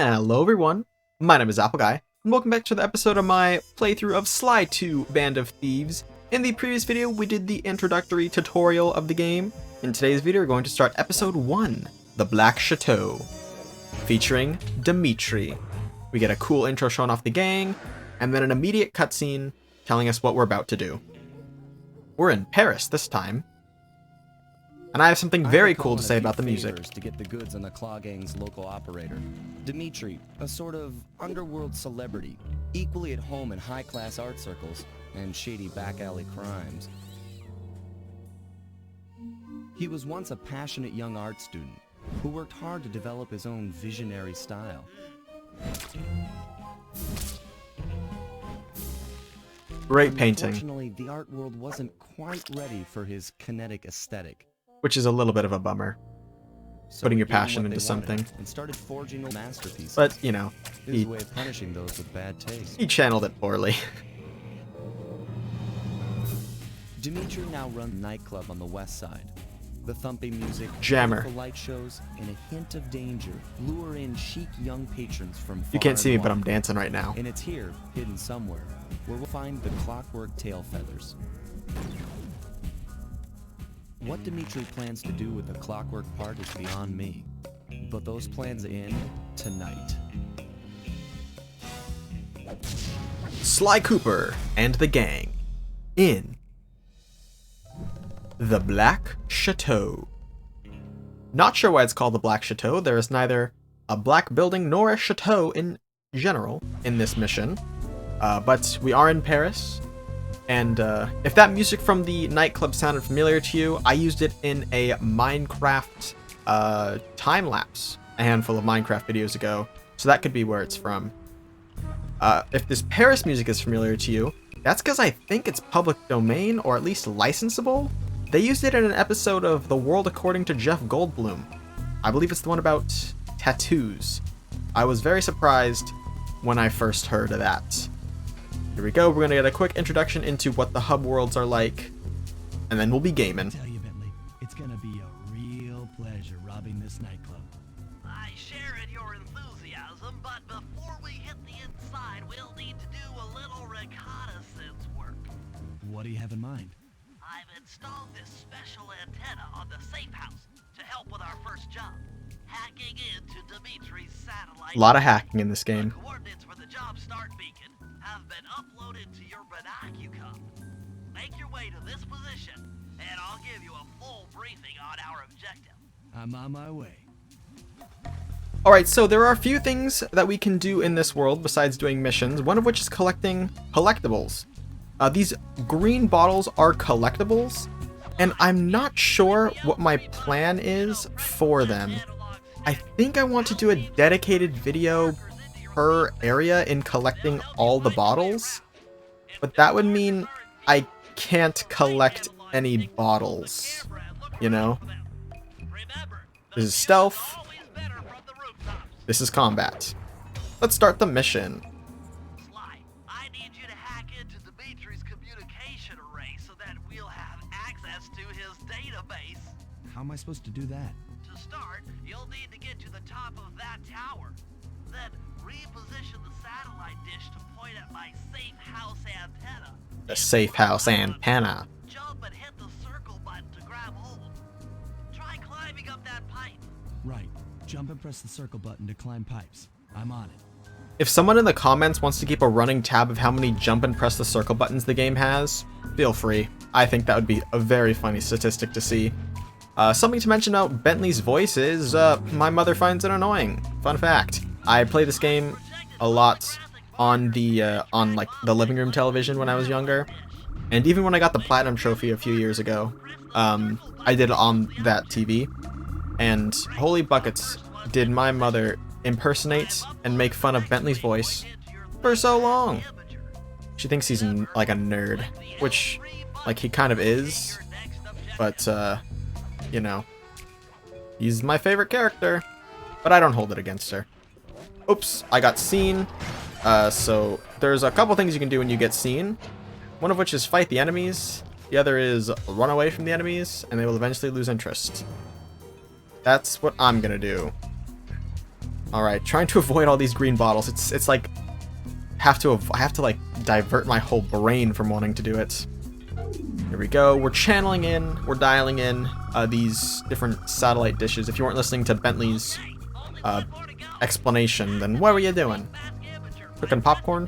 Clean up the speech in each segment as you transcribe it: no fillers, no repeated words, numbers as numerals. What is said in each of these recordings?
Hello everyone, my name is Apple Guy, and welcome back to the episode of my playthrough of Sly 2 Band of Thieves. In the previous video, we did the introductory tutorial of the game. In today's video, we're going to start episode 1, The Black Chateau, featuring Dimitri. We get a cool intro showing off the gang, and then an immediate cutscene telling us what we're about to do. We're in Paris this time. And I have something very cool to say about the music. To get the goods on the Claw Gang's local operator, Dimitri, a sort of underworld celebrity, equally at home in high-class art circles and shady back-alley crimes. He was once a passionate young art student who worked hard to develop his own visionary style. Great painting. Unfortunately, the art world wasn't quite ready for his kinetic aesthetic. Which is a little bit of a bummer. So Putting your passion into something. And started forging a masterpiece. But, you know, his way of punishing those with bad taste. He channeled it poorly. Dimitri now runs a nightclub on the west side. The thumping music, Jammer. colorful light shows, and a hint of danger lure in chic young patrons from far You can't see me, and but I'm wide. dancing right now. And it's here, hidden somewhere, where we'll find the Clockwerk tail feathers. What Dimitri plans to do with the Clockwerk part is beyond me, but those plans end tonight. Sly Cooper and the gang in The Black Chateau. Not sure why it's called the Black Chateau. There is neither a black building nor a chateau in general in this mission, but we are in Paris. And if that music from the nightclub sounded familiar to you, I used it in a Minecraft time-lapse a handful of Minecraft videos ago, so that could be where it's from. If this Paris music is familiar to you, that's because I think it's public domain, or at least licensable. They used it in an episode of The World According to Jeff Goldblum. I believe it's the one about tattoos. I was very surprised when I first heard of that. Here we go, we're gonna get a quick introduction into what the hub worlds are like, and then we'll be gaming. I tell you, Bentley, it's gonna be a real pleasure robbing this nightclub. I share in your enthusiasm, but before we hit the inside, we'll need to do a little reconnaissance work. What do you have in mind? I've installed this special antenna on the safe house to help with our first job, hacking into Dimitri's satellite. A lot of hacking in this game. The coordinates for the job start beacon have been uploaded to your binocular. Make your way to this position, and I'll give you a full briefing on our objective. I'm on my way. Alright, so there are a few things that we can do in this world besides doing missions, one of which is collecting collectibles. These green bottles are collectibles, and I'm not sure what my plan is for them. I think I want to do a dedicated video per area in collecting all the bottles, but that would mean I can't collect any bottles, you know? This is stealth. This is combat. Let's start the mission. Sly, I need you to hack into Dimitri's communication array so that we'll have access to his database. How am I supposed to do that? To start, you'll need to get to the top of that tower. Then reposition the satellite dish to point at my safe house antenna. The safe house antenna. Jump and hit the circle button to grab hold. Try climbing up that pipe. Right. Jump and press the circle button to climb pipes. I'm on it. If someone in the comments wants to keep a running tab of how many jump and press the circle buttons the game has, feel free. I think that would be a very funny statistic to see. Something to mention about Bentley's voice is, my mother finds it annoying. Fun fact. I play this game a lot on the living room television when I was younger. And even when I got the Platinum Trophy a few years ago, I did it on that TV. And holy buckets, did my mother impersonate and make fun of Bentley's voice for so long. She thinks he's like a nerd, which like he kind of is, but you know, he's my favorite character, but I don't hold it against her. Oops, I got seen. So there's a couple things you can do when you get seen, one of which is fight the enemies, the other is run away from the enemies, and they will eventually lose interest. That's what I'm gonna do. Alright, trying to avoid all these green bottles. It's like I have to like divert my whole brain from wanting to do it. Here we go. We're channeling in, we're dialing in these different satellite dishes. If you weren't listening to Bentley's explanation, then what were you doing? Cooking popcorn?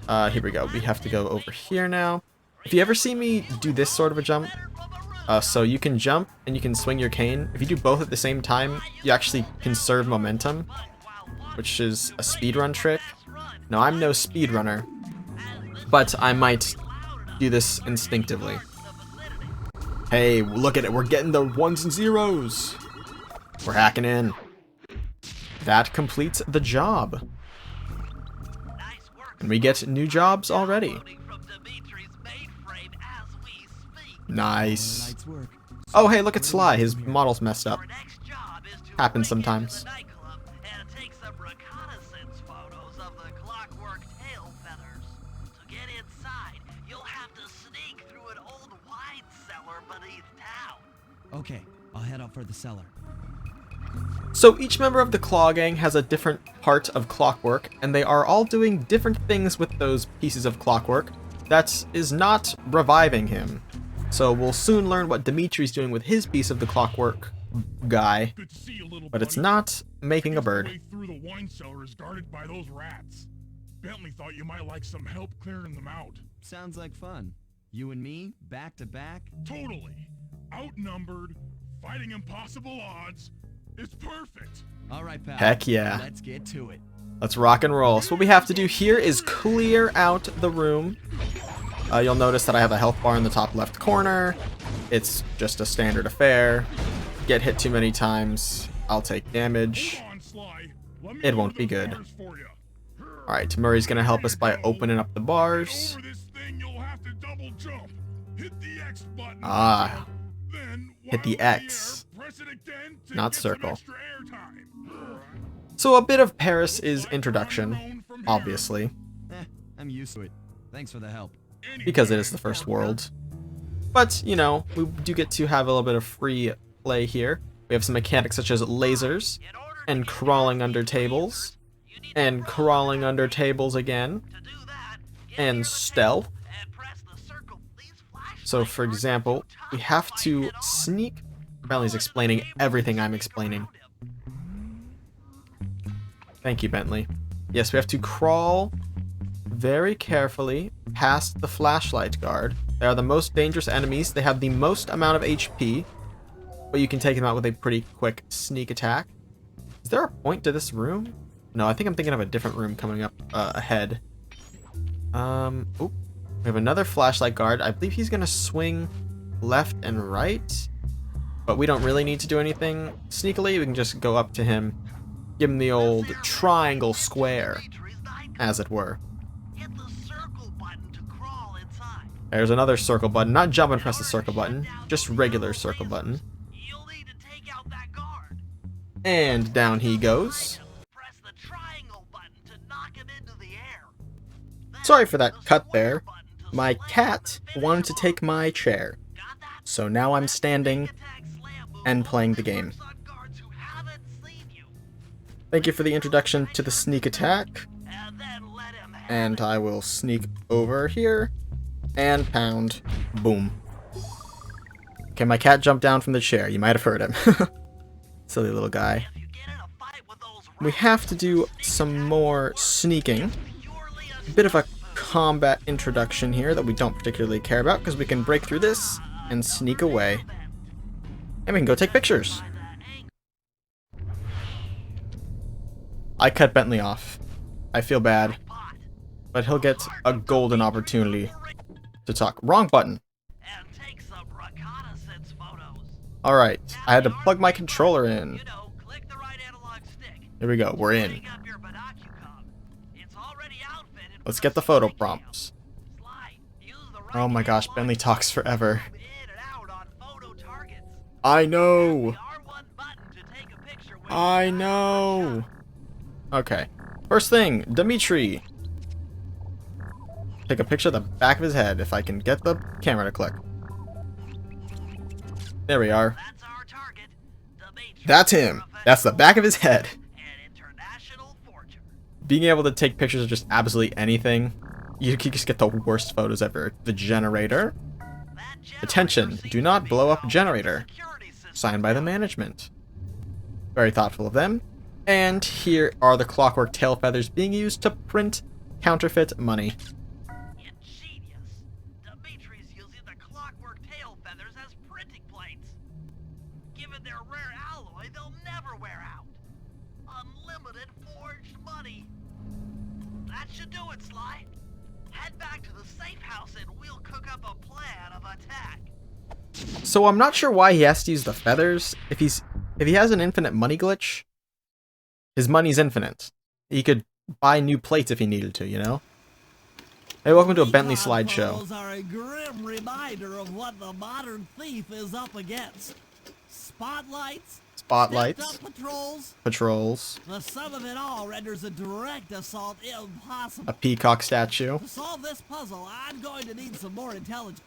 Here we go. We have to go over here now. If you ever see me do this sort of a jump, so you can jump and you can swing your cane. If you do both at the same time, you actually conserve momentum, which is a speedrun trick. No, I'm no speedrunner, but I might do this instinctively. Hey, look at it. We're getting the ones and zeros. We're hacking in. That completes the job. And we get new jobs already. Nice. Oh, hey, look at Sly. His model's messed up. Happens sometimes. Okay, I'll head out for the cellar. So each member of the Claw Gang has a different part of Clockwerk, and they are all doing different things with those pieces of Clockwerk. That is not reviving him. So we'll soon learn what Dimitri's doing with his piece of the Clockwerk guy, but it's not making a bird. Through the wine cellar is guarded by those rats. Bentley thought you might like some help clearing them out. Sounds like fun. You and me, back to back? Totally. Outnumbered, fighting impossible odds. It's perfect. All right, pal. Heck yeah. Let's get to it. Let's rock and roll. So what we have to do here is clear out the room. You'll notice that I have a health bar in the top left corner. It's just a standard affair. Get hit too many times, I'll take damage. It won't be good. Alright, Murray's gonna help us by opening up the bars. Ah, hit the X, not circle. So a bit of Paris is introduction, obviously. I'm used to it. Thanks for the help. Because it is the first world. But, you know, we do get to have a little bit of free play here. We have some mechanics such as lasers, and crawling under tables, and crawling under tables again, and stealth. So, for example, we have to sneak. Bentley's explaining everything I'm explaining. Thank you, Bentley. Yes, we have to crawl very carefully past the flashlight guard. They are the most dangerous enemies. They have the most amount of HP, but you can take them out with a pretty quick sneak attack. Is there a point to this room? No, I think I'm thinking of a different room coming up ahead. Oop. We have another flashlight guard. I believe he's gonna swing left and right, but we don't really need to do anything sneakily. We can just go up to him, give him the old triangle square, as it were. There's another circle button. Not jump and press the circle button, just regular circle button. And down he goes. Sorry for that cut there. My cat wanted to take my chair, so now I'm standing and playing the game. Thank you for the introduction to the sneak attack. And I will sneak over here and pound. Boom. Okay, my cat jumped down from the chair. You might have heard him. Silly little guy. We have to do some more sneaking. A bit of a combat introduction here that we don't particularly care about because we can break through this and sneak away. And we can go take pictures. I cut Bentley off. I feel bad. But he'll get a golden opportunity to talk. Wrong button. Alright, I had to plug my controller in. Here we go, we're in. Let's get the photo prompts. Oh my gosh, Bentley talks forever. I know! I know! Okay. First thing, Dimitri. Take a picture of the back of his head if I can get the camera to click. There we are. That's him. That's the back of his head. additional fortune. Being able to take pictures of just absolutely anything, you can just get the worst photos ever. The generator. That generator Attention, seems do to not be blow up our generator. security system. Signed by the management. Very thoughtful of them. And here are the Clockwerk tail feathers being used to print counterfeit money. Ingenious. Dimitri's using the Clockwerk tail feathers as printing plates. Given their rare alloy, they'll never wear out. Unlimited forged money. That should do it, Sly. Head back to the safe house and we'll cook up a plan of attack. So I'm not sure why he has to use the feathers. If he has an infinite money glitch, his money's infinite. He could buy new plates if he needed to, you know? Hey, welcome to a Bentley slideshow. Those are a grim reminder of what the modern thief is up against. Spotlights, Spotlights, stepped-up patrols, the sum of it all renders a direct assault impossible. a peacock statue. To solve this puzzle, I'm going to need some more intelligence.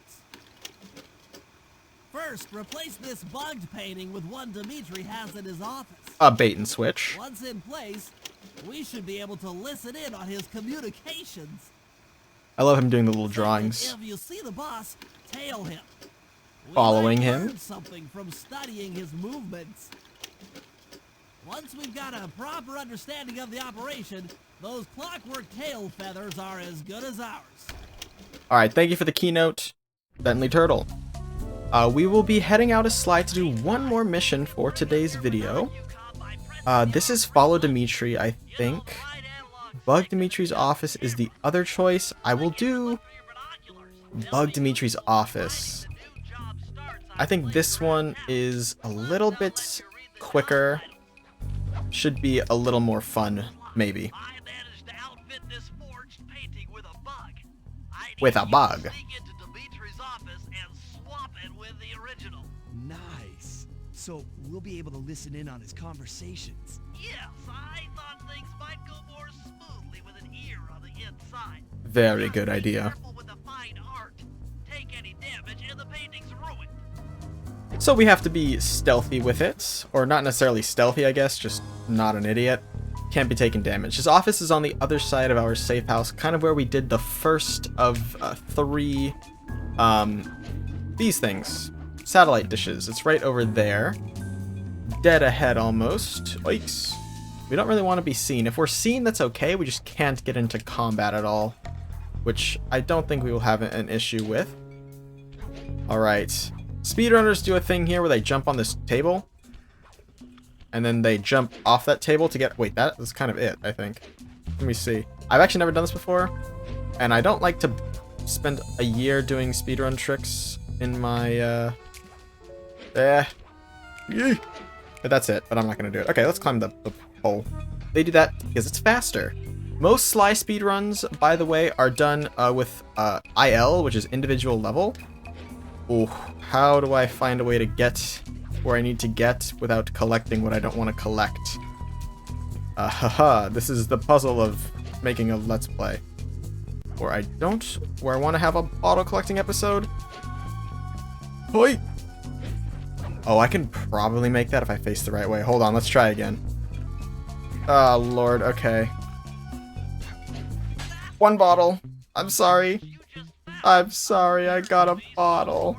First, replace this bugged painting with one Dimitri has in his office. A bait and switch. Once in place, we should be able to listen in on his communications. I love him doing the little Second, drawings. if you see the boss, tail him. We Following might him. learn something from studying his movements. Once we've got a proper understanding of the operation, those Clockwerk tail feathers are as good as ours. Alright, thank you for the keynote, Bentley Turtle. We will be heading out a slide to do one more mission for today's video. This is Follow Dimitri, I think. Bug Dimitri's office is the other choice. I will do Bug Dimitri's office. I think this one is a little bit quicker. Should be a little more fun, maybe. I managed to outfit this forged painting with a bug. I need With a you to bug. sneak into Dimitri's office and swap it with the original. Nice. So we'll be able to listen in on his conversations. Yes, I thought things might go more smoothly with an ear on the inside. Very Just good be idea. careful with the fine art. Take any damage and the painting's ruined. So we have to be stealthy with it. Or not necessarily stealthy, I guess, just not an idiot. Can't be taking damage. His office is on the other side of our safe house, kind of where we did the first of three, these things. Satellite dishes. It's right over there. Dead ahead almost. Oiks. We don't really want to be seen. If we're seen, that's okay. We just can't get into combat at all, which I don't think we will have an issue with. Alright. Speedrunners do a thing here where they jump on this table, and then they jump off that table to get... Wait, that is kind of it, I think. Let me see. I've actually never done this before, and I don't like to spend a year doing speedrun tricks in my, But that's it, but I'm not going to do it. Okay, let's climb the pole. They do that because it's faster. Most Sly speedruns, by the way, are done with IL, which is individual level. Ooh, how do I find a way to get where I need to get without collecting what I don't want to collect? Haha, this is the puzzle of making a Let's Play. Where I want to have a bottle collecting episode. Hoi! Oh, I can probably make that if I face the right way. Hold on, let's try again. Oh, Lord, okay. One bottle. I'm sorry. I'm sorry, I got a bottle.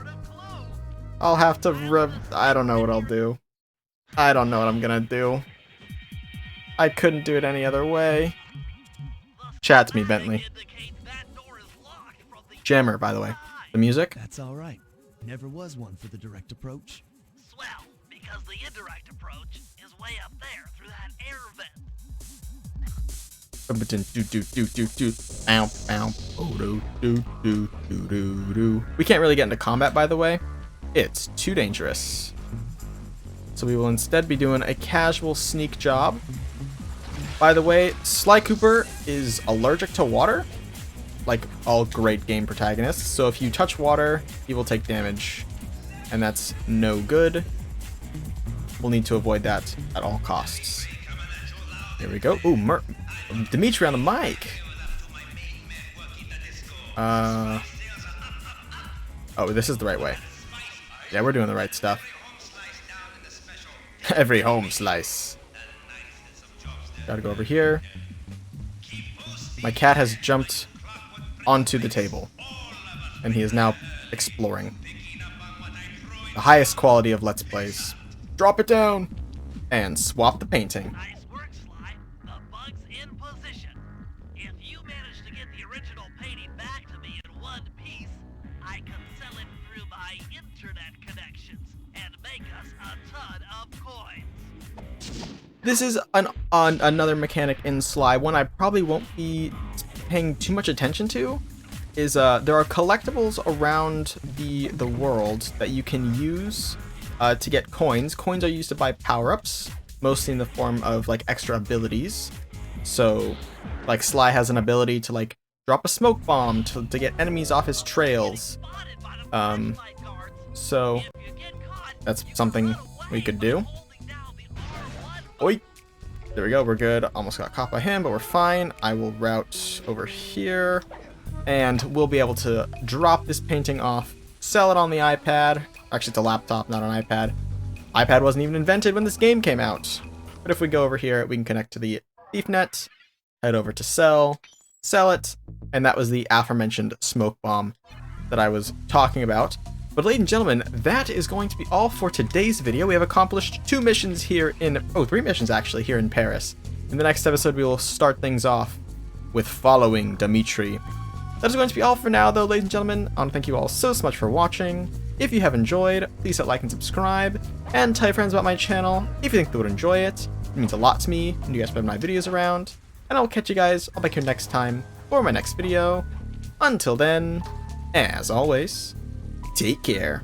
I'll have to I don't know what I'll do. I don't know what I'm gonna do. I couldn't do it any other way. Chat to me, Bentley. Jammer, by the way. The music? That's all right. Never was one for the direct approach. Swell, because the indirect approach is way up there through that air vent. We can't really get into combat, by the way. It's too dangerous. So we will instead be doing a casual sneak job. By the way, Sly Cooper is allergic to water, like all great game protagonists. So if you touch water, he will take damage, and that's no good. We'll need to avoid that at all costs. Here we go. Ooh, Dimitri on the mic. Oh, this is the right way. Yeah, we're doing the right stuff. Every home slice. Gotta go over here. My cat has jumped onto the table, and he is now exploring. The highest quality of Let's Plays. Drop it down! And swap the painting. Nice work, Sly. The bug's in position. If you manage to get the original painting back to me in one piece, I can sell it through my internet connections and make us a ton of coins. This is another mechanic in Sly, one I probably won't be paying too much attention to. Is there are collectibles around the world that you can use to get coins. Coins are used to buy power-ups, mostly in the form of like extra abilities. So, like Sly has an ability to like drop a smoke bomb to get enemies off his trails. So that's something we could do. Oi! There we go, we're good. Almost got caught by him, but we're fine. I will route over here, and we'll be able to drop this painting off, sell it on the iPad. Actually, it's a laptop, not an iPad. iPad wasn't even invented when this game came out. But if we go over here, we can connect to the Thiefnet, head over to sell it, and that was the aforementioned smoke bomb that I was talking about. But ladies and gentlemen, that is going to be all for today's video. We have accomplished 2 missions here in, 3 missions actually, here in Paris. In the next episode, we will start things off with following Dimitri. That is going to be all for now, though, ladies and gentlemen. I want to thank you all so much for watching. If you have enjoyed, please hit like and subscribe, and tell your friends about my channel if you think they would enjoy it. It means a lot to me, and you guys spread my videos around. And I'll catch you guys all back here next time for my next video. Until then, as always, take care.